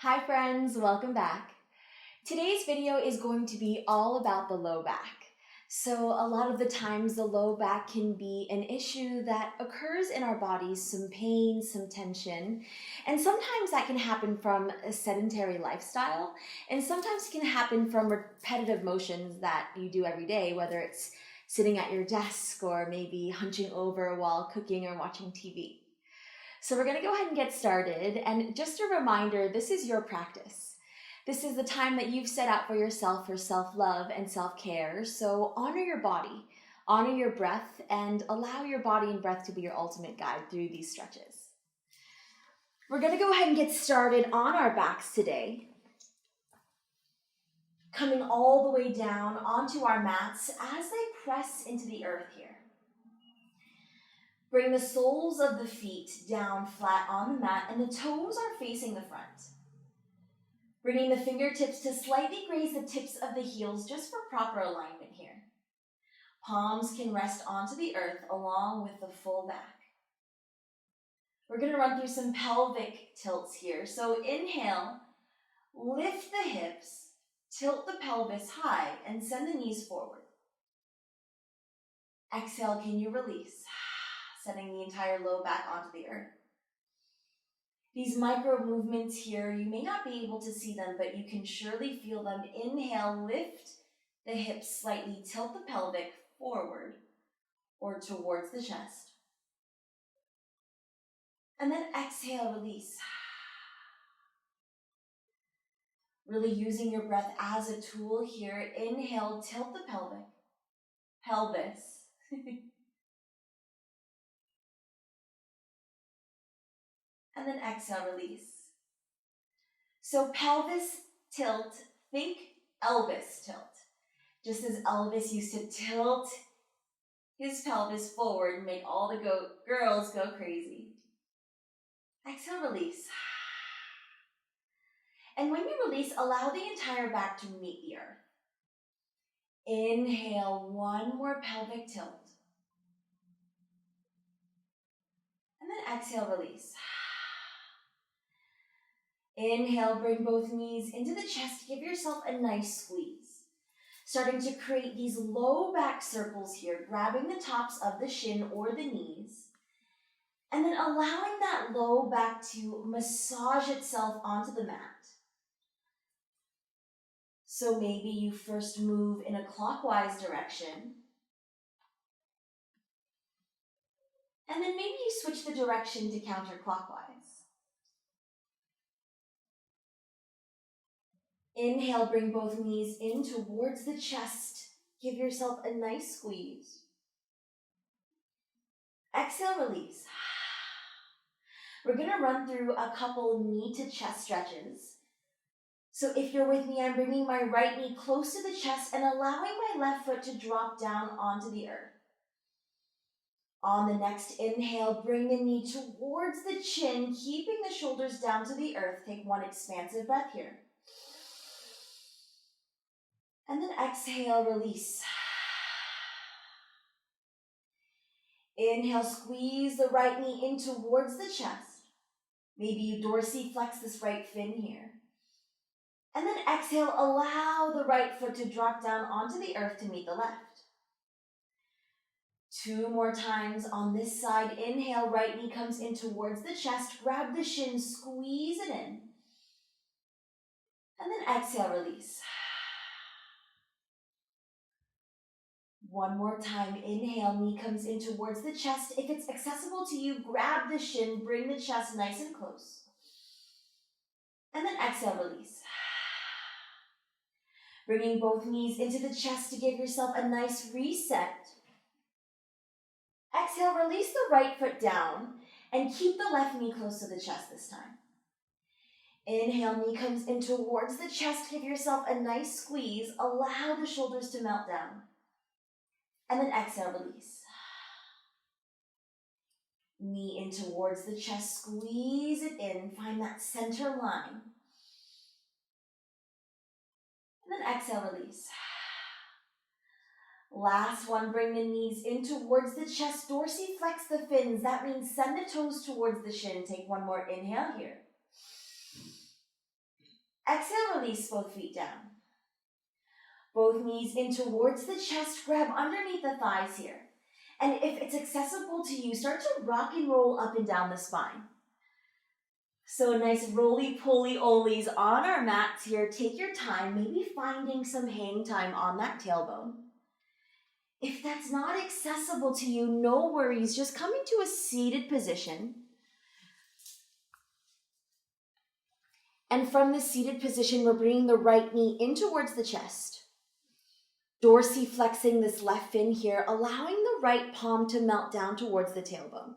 Hi friends, welcome back. Today's video is going to be all about the low back. So a lot of the times the low back can be an issue that occurs in our bodies, some pain, some tension, and sometimes that can happen from a sedentary lifestyle, and sometimes it can happen from repetitive motions that you do every day, whether it's sitting at your desk or maybe hunching over while cooking or watching TV. So we're going to go ahead and get started. And just a reminder, this is your practice. This is the time that you've set out for yourself for self-love and self-care. So honor your body, honor your breath, and allow your body and breath to be your ultimate guide through these stretches. We're going to go ahead and get started on our backs today. Coming all the way down onto our mats as they press into the earth here. Bring the soles of the feet down flat on the mat and the toes are facing the front. Bringing the fingertips to slightly graze the tips of the heels just for proper alignment here. Palms can rest onto the earth along with the full back. We're going to run through some pelvic tilts here. So inhale, lift the hips, tilt the pelvis high and send the knees forward. Exhale, can you release? Sending the entire low back onto the earth. These micro movements here, you may not be able to see them, but you can surely feel them. Inhale, lift the hips slightly, tilt the pelvic forward or towards the chest. And then exhale, release. Really using your breath as a tool here. Inhale, tilt the pelvis. And then exhale, release. So pelvis tilt, think Elvis tilt. Just as Elvis used to tilt his pelvis forward and make all the girls go crazy. Exhale, release. And when you release, allow the entire back to meet the earth. Inhale, one more pelvic tilt. And then exhale, release. Inhale, bring both knees into the chest. Give yourself a nice squeeze. Starting to create these low back circles here, grabbing the tops of the shin or the knees. And then allowing that low back to massage itself onto the mat. So maybe you first move in a clockwise direction. And then maybe you switch the direction to counterclockwise. Inhale, bring both knees in towards the chest. Give yourself a nice squeeze. Exhale, release. We're going to run through a couple knee to chest stretches. So if you're with me, I'm bringing my right knee close to the chest and allowing my left foot to drop down onto the earth. On the next inhale, bring the knee towards the chin, keeping the shoulders down to the earth. Take one expansive breath here. And then exhale, release. Inhale, squeeze the right knee in towards the chest. Maybe you dorsiflex this right fin here. And then exhale, allow the right foot to drop down onto the earth to meet the left. Two more times on this side. Inhale, right knee comes in towards the chest. Grab the shin, squeeze it in. And then exhale, release. One more time. Inhale, knee comes in towards the chest. If it's accessible to you, grab the shin, bring the chest nice and close. And then exhale, release. Bringing both knees into the chest to give yourself a nice reset. Exhale, release the right foot down and keep the left knee close to the chest this time. Inhale, knee comes in towards the chest. Give yourself a nice squeeze. Allow the shoulders to melt down. And then exhale, release. Knee in towards the chest. Squeeze it in. Find that center line. And then exhale, release. Last one, bring the knees in towards the chest. Dorsiflex the fins. That means send the toes towards the shin. Take one more inhale here. Exhale, release both feet down. Both knees in towards the chest, grab underneath the thighs here. And if it's accessible to you, start to rock and roll up and down the spine. So nice roly-poly-olies on our mats here. Take your time, maybe finding some hang time on that tailbone. If that's not accessible to you, no worries. Just come into a seated position. And from the seated position, we're bringing the right knee in towards the chest. Dorsiflexing this left fin here, allowing the right palm to melt down towards the tailbone.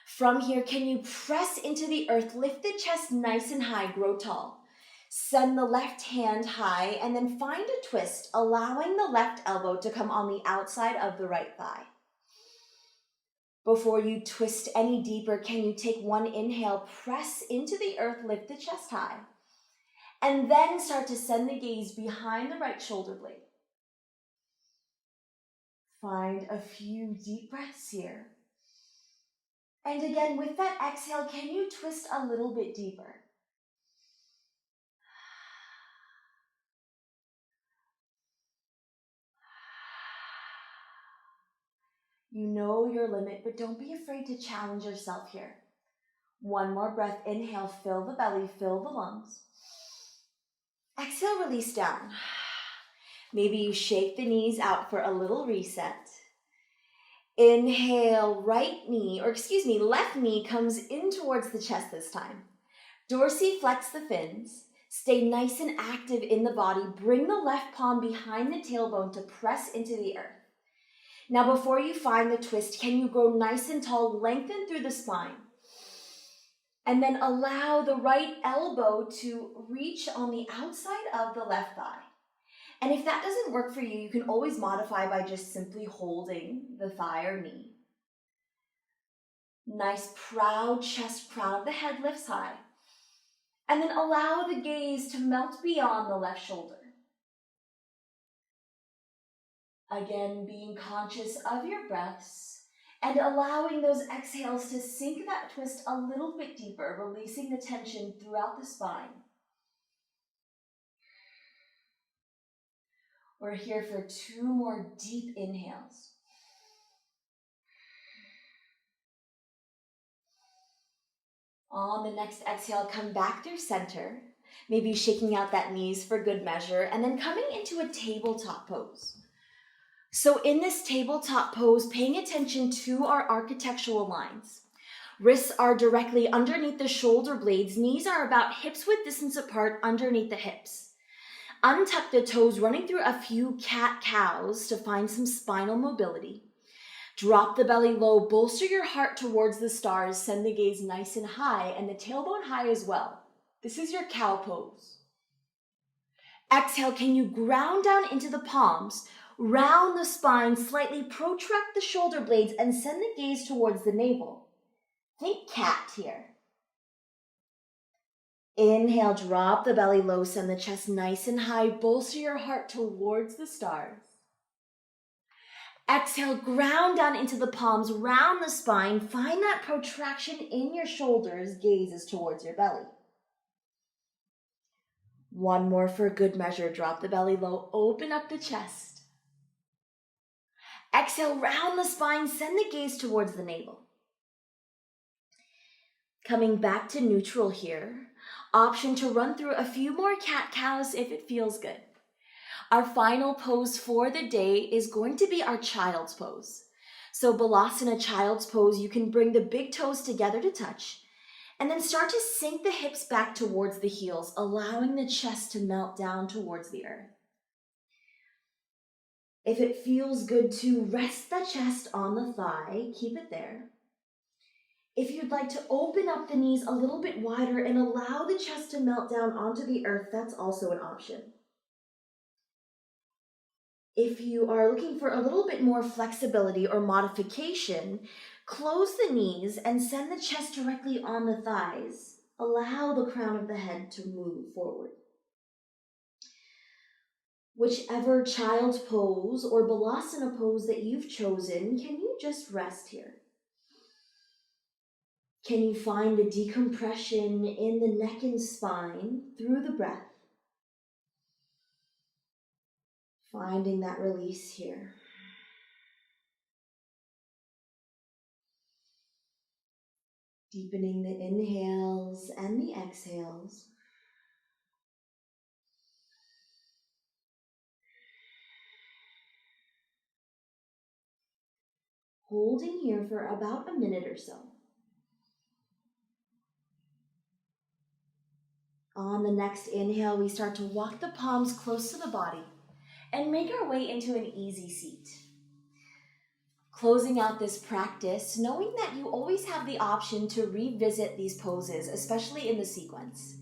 From here, can you press into the earth, lift the chest nice and high, grow tall. Send the left hand high and then find a twist, allowing the left elbow to come on the outside of the right thigh. Before you twist any deeper, can you take one inhale, press into the earth, lift the chest high, and then start to send the gaze behind the right shoulder blade. Find a few deep breaths here. And again, with that exhale, can you twist a little bit deeper? You know your limit, but don't be afraid to challenge yourself here. One more breath. Inhale, fill the belly, fill the lungs. Exhale, release down. Maybe you shake the knees out for a little reset. Inhale, left knee comes in towards the chest this time. Dorsiflex the fins. Stay nice and active in the body. Bring the left palm behind the tailbone to press into the earth. Now, before you find the twist, can you grow nice and tall, lengthen through the spine? And then allow the right elbow to reach on the outside of the left thigh. And if that doesn't work for you, you can always modify by just simply holding the thigh or knee. Nice proud chest, crown of the head lifts high. And then allow the gaze to melt beyond the left shoulder. Again, being conscious of your breaths and allowing those exhales to sink that twist a little bit deeper, releasing the tension throughout the spine. We're here for 2 more deep inhales. On the next exhale, come back through center, maybe shaking out that knees for good measure, and then coming into a tabletop pose. So in this tabletop pose, paying attention to our architectural lines. Wrists are directly underneath the shoulder blades. Knees are about hips width distance apart underneath the hips. Untuck the toes, running through a few cat-cows to find some spinal mobility. Drop the belly low, bolster your heart towards the stars, send the gaze nice and high, and the tailbone high as well. This is your cow pose. Exhale, can you ground down into the palms, round the spine, slightly protract the shoulder blades, and send the gaze towards the navel. Think cat here. Inhale, drop the belly low, send the chest nice and high, bolster your heart towards the stars. Exhale, ground down into the palms, round the spine, find that protraction in your shoulders, gaze is towards your belly. One more for good measure, drop the belly low, open up the chest. Exhale, round the spine, send the gaze towards the navel. Coming back to neutral here. Option to run through a few more cat-cows if it feels good. Our final pose for the day is going to be our child's pose. So Balasana child's pose, you can bring the big toes together to touch and then start to sink the hips back towards the heels, allowing the chest to melt down towards the earth. If it feels good to rest the chest on the thigh, keep it there. If you'd like to open up the knees a little bit wider and allow the chest to melt down onto the earth, that's also an option. If you are looking for a little bit more flexibility or modification, close the knees and send the chest directly on the thighs. Allow the crown of the head to move forward. Whichever child's pose or Balasana pose that you've chosen, can you just rest here? Can you find the decompression in the neck and spine through the breath? Finding that release here. Deepening the inhales and the exhales. Holding here for about a minute or so. On the next inhale, we start to walk the palms close to the body and make our way into an easy seat. Closing out this practice, knowing that you always have the option to revisit these poses, especially in the sequence.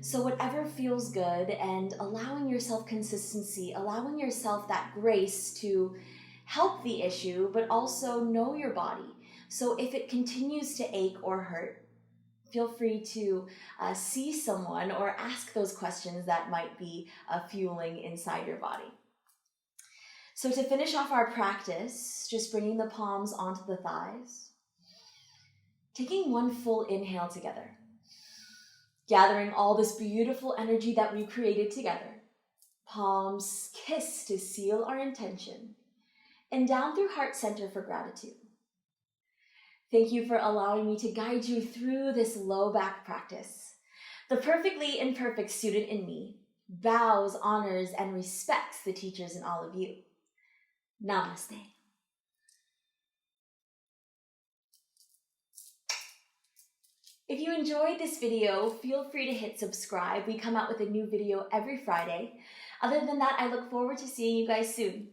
So whatever feels good, and allowing yourself consistency, allowing yourself that grace to help the issue, but also know your body. So if it continues to ache or hurt, feel free to see someone or ask those questions that might be fueling inside your body. So to finish off our practice, just bringing the palms onto the thighs, taking one full inhale together, gathering all this beautiful energy that we created together, palms kiss to seal our intention, and down through heart center for gratitude. Thank you for allowing me to guide you through this low back practice. The perfectly imperfect student in me bows, honors, and respects the teachers in all of you. Namaste. If you enjoyed this video, feel free to hit subscribe. We come out with a new video every Friday. Other than that, I look forward to seeing you guys soon.